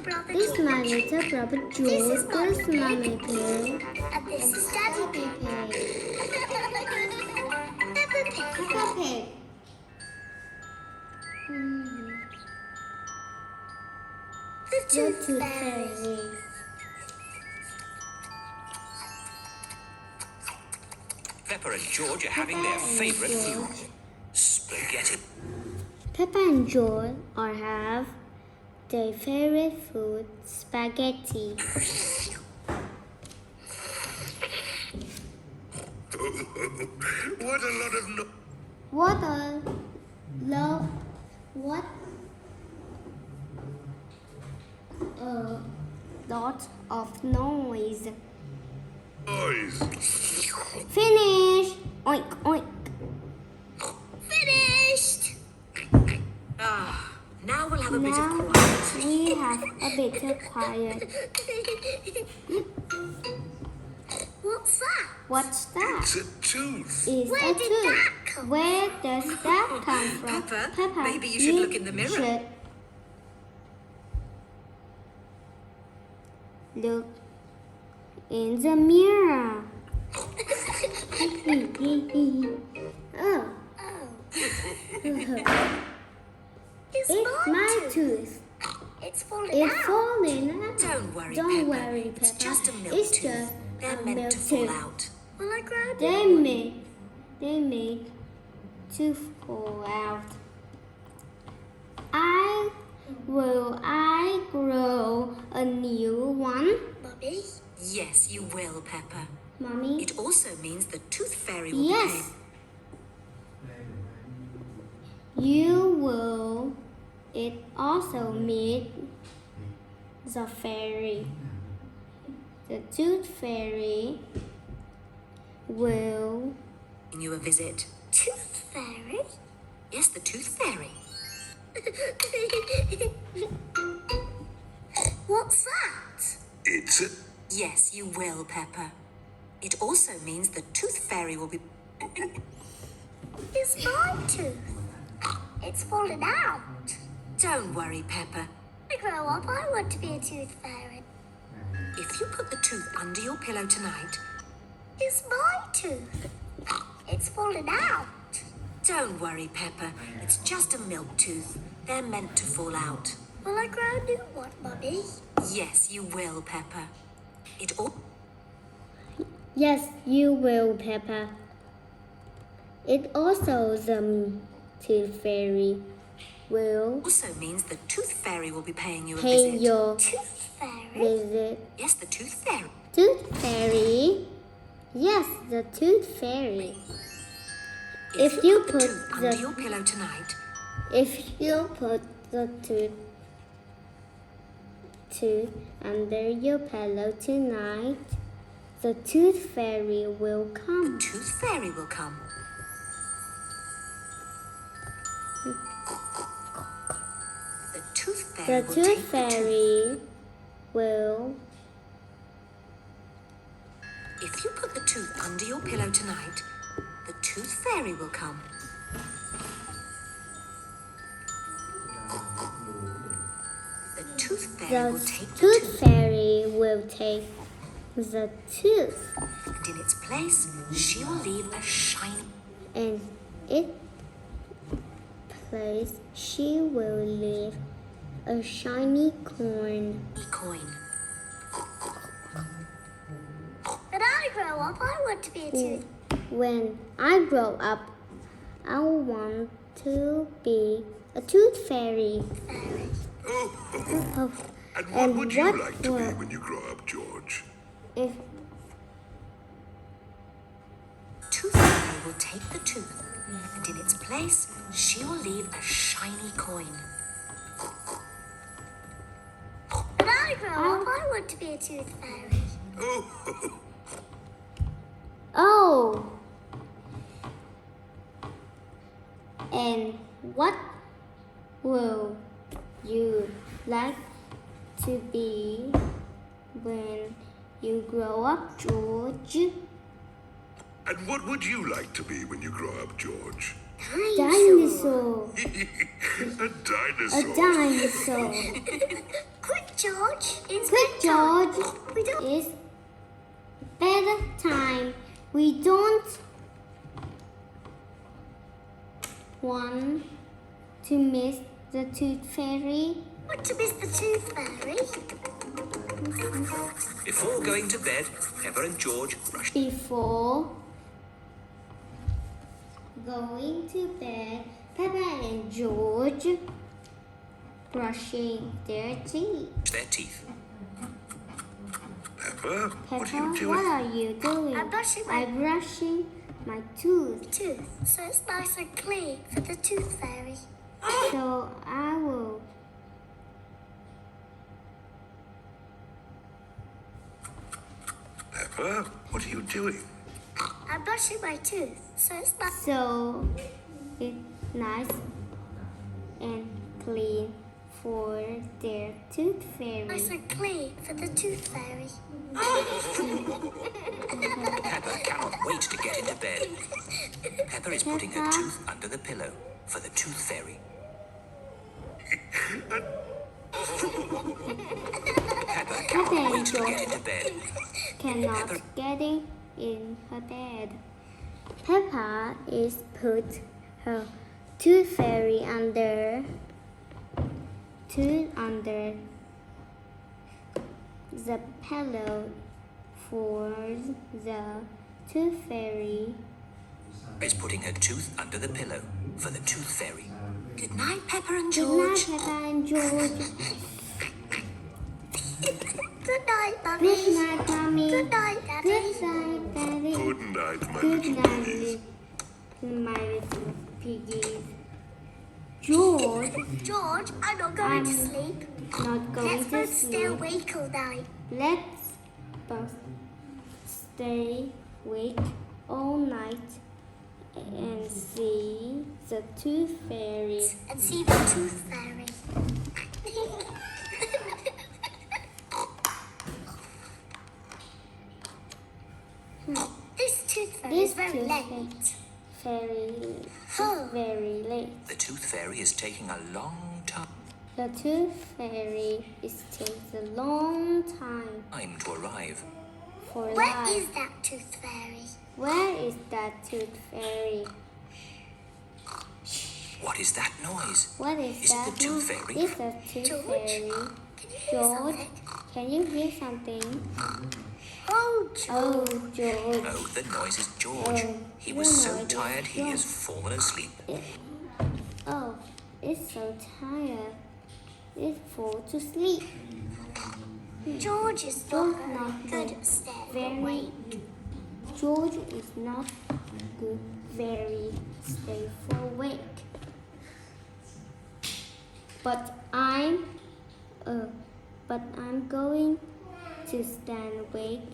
This is my little brother George. This is Mommy Pig. And this is Daddy Pig. Peppa Pig. Peppa Pig. The The Tooth Tooth Fairy. Fairy. Peppa and George are having their favourite food. Spaghetti. Peppa and George have their favorite food, spaghetti. What a lot of What a love, what a lot of noise. noise. Finish! Oink, oink. Finished. Now we'll have a bit of Now quiet. we have a bit of quiet. What's that? What's that? It's a tooth. Is Where a did tooth. that come Where does that come from? Peppa, maybe you should look in the mirror. should look in the mirror. Oh, It's it's my tooth. It's falling It's out. falling out. Don't worry, Don't Peppa. worry, It's Peppa. just a milk It's tooth. just They're a meant milk to fall tooth. out. Will I grab They made tooth fall out. Will I grow a new one, Mummy? Yes, you will, Peppa. Mommy? It also means the tooth fairy will be Yes. paying. You will. It also means the fairy. The tooth fairy will. Paying you a visit. Tooth Fairy? Yes, the tooth fairy. What's that? It's a Yes, you will, Peppa. It also means the tooth fairy will be. It's my tooth. It's falling out. Don't worry, Peppa. When I grow up, I want to be a tooth fairy. If you put the tooth under your pillow tonight, It's my tooth. It's falling out. don't worry, Peppa. It's just a milk tooth. They're meant to fall out. Will I grow a new one, Mummy? Yes, you will, Peppa. It all. Yes, you will, Peppa. It also the tooth fairy will Also means the tooth fairy will be paying you a pay visit. your Tooth Fairy? visit. Yes, the tooth fairy. Tooth fairy? Yes, the tooth fairy. If you put the put tooth under the your pillow tonight, If you put the tooth under your pillow tonight, the tooth fairy will come. tooth fairy will come. The tooth fairy The will tooth take the tooth. fairy will. If you put the tooth under your pillow tonight, the tooth fairy will come. The tooth fairy will The take the tooth tooth, fairy will take the tooth, and in its place, she will leave a shiny. and its place she will leave a shiny coin. coin. When I grow up, I want to be a tooth. When I grow up, I want to be a tooth fairy. Fairy. Oh, And what would you what like to be will- when you grow up, George? if Tooth fairy will take the tooth, and in its place, she will leave a shiny coin. When I grow up, I want to be a tooth fairy. Oh, Oh! And what will you like to be when you grow up, George? and what would you like to be when you grow up, George? Dinosaur! A A dinosaur. dinosaur! Quick, George, it's Quick, bedtime. George. We don't. It's bedtime. We don't want to miss the Tooth Fairy. Want to miss the Tooth Fairy? Before going to bed, Peppa and George brush. Before going to bed, Peppa and George brushing their teeth. their teeth. Peppa, what are Peppa, you what doing? are you doing? I'm brushing my- I'm brushing my tooth. Tooth, so it's nice and clean for the Tooth Fairy. So I will. Peppa, what are you doing? I'm brushing my tooth, so it's nice. So it's nice and clean for their Tooth Fairy. Nice and clean for the Tooth Fairy. Peppa cannot wait to get into bed. Peppa is putting her Peppa. tooth under the pillow for the Tooth Fairy. Peppa Peppa cannot and wait to get George into bed. cannot getting in her bed. Peppa is put her Tooth Fairy under the pillow for the Tooth Fairy. Is putting her tooth under the pillow for the Tooth Fairy. Good night, Peppa and Good night, George. Peppa and George. Good night, Mummy. Good night, Mommy. Good night, Daddy. Good night, Daddy. Good night, my Good little night, piggies. my little piggies. George, George, I'm not going to I'm sleep. not going Let's to both stay sleep. awake all night. Let's both stay awake all night and see the Tooth Fairy. And see the Tooth Fairy. This Tooth Fairy This is very Tooth late. Fairy Oh. is very late. The Tooth Fairy is taking a long The Tooth Fairy takes a long time time to arrive. for Where life. is that Tooth Fairy? Where is that Tooth Fairy? What is that noise? What is Is it that? the Tooth noise? Fairy? It's the Tooth George? Fairy. Can you hear George, something? can you hear something? Oh, George. Oh, George. Oh, the noise is George. Oh, He the was so noise is tired he George. has fallen asleep. Oh, it's so tired. It falls to sleep. George is George not not very good at staying very- awake. George is not good, very stay for awake. But I'm going to stay awake,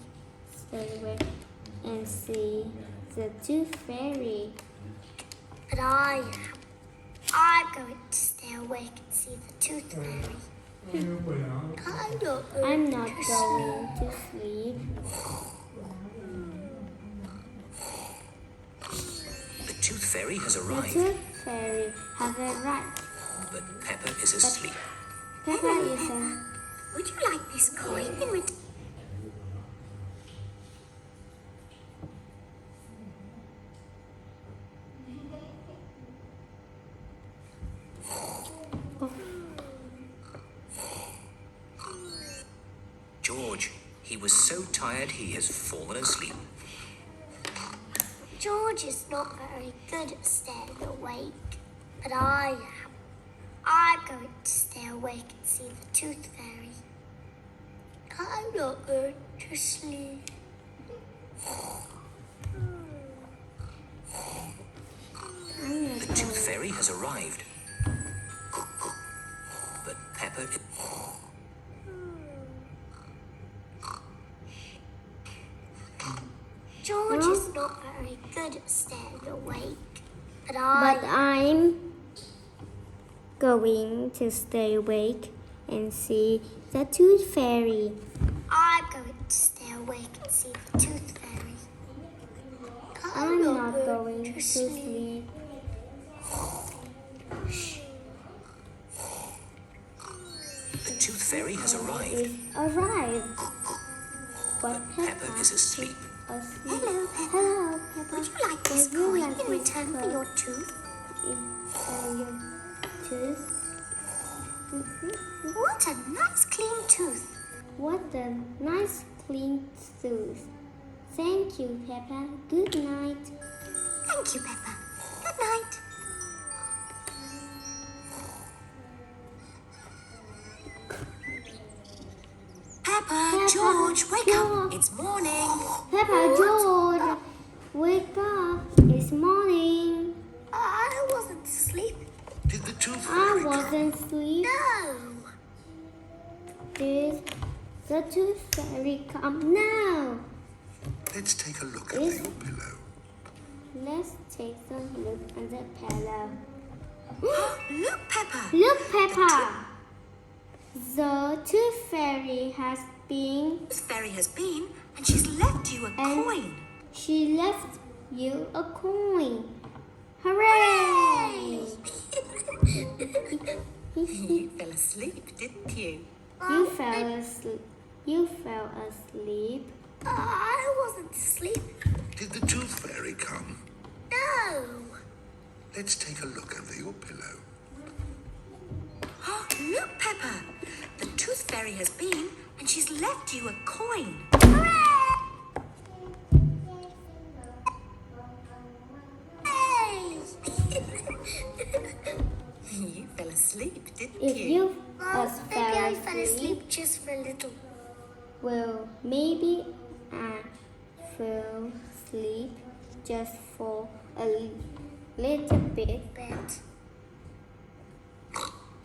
and see the Tooth Fairy. But I'm going to stay awake and see the Tooth Fairy. I'm not going to sleep. The Tooth Fairy has The arrived, Tooth Fairy has arrived. but Peppa is asleep. Peppa is a Would you like this coin in return? George, he was so tired he has fallen asleep. George is not very good at staying awake, but I am. I'm going to stay awake and see the Tooth Fairy. I'm not going to sleep. The Tooth Fairy has arrived, but Peppa. George is not very good at staying awake, but I'm going to stay awake and see the Tooth Fairy. I'm going to stay awake and see the Tooth Fairy. I'm not going to sleep. The Tooth Fairy has arrived. Is arrived. But Peppa is asleep. asleep. Hello, Peppa. Hello, Peppa. Would you like this Would you coin like in this return for coin your tooth? your tooth? What a nice clean tooth. What a nice clean tooth. Thank you, Peppa. Good night. Thank you, Peppa. Good night. Peppa, George, wake up. George. It's morning. Peppa, George, wake up. It's morning. I wasn't asleep. Did the Tooth I Fairy come? wasn't asleep. No. Did the Tooth Fairy come now? Let's take a look under your pillow. Let's take a look at the pillow. Look, Peppa. Look, Peppa. The Tooth Fairy has been. Tooth Fairy has been, and she's left you a And- coin. She left you a coin. Hooray! You fell asleep, didn't you? You fell asleep. You fell asleep. I wasn't asleep. Did the Tooth Fairy come? No. Let's take a look under your pillow. Look, Peppa. The Tooth Fairy has been, and she's left you a coin. Hey. You fell asleep, didn't If you? you Well, maybe I fell fell asleep just for a little. well, maybe I fell asleep just for a little bit. But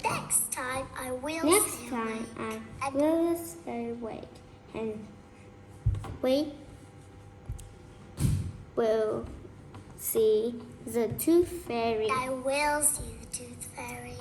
next time I will Next stay time awake. I will stay awake and wait. Will see the Tooth Fairy. I will see the Tooth Fairy.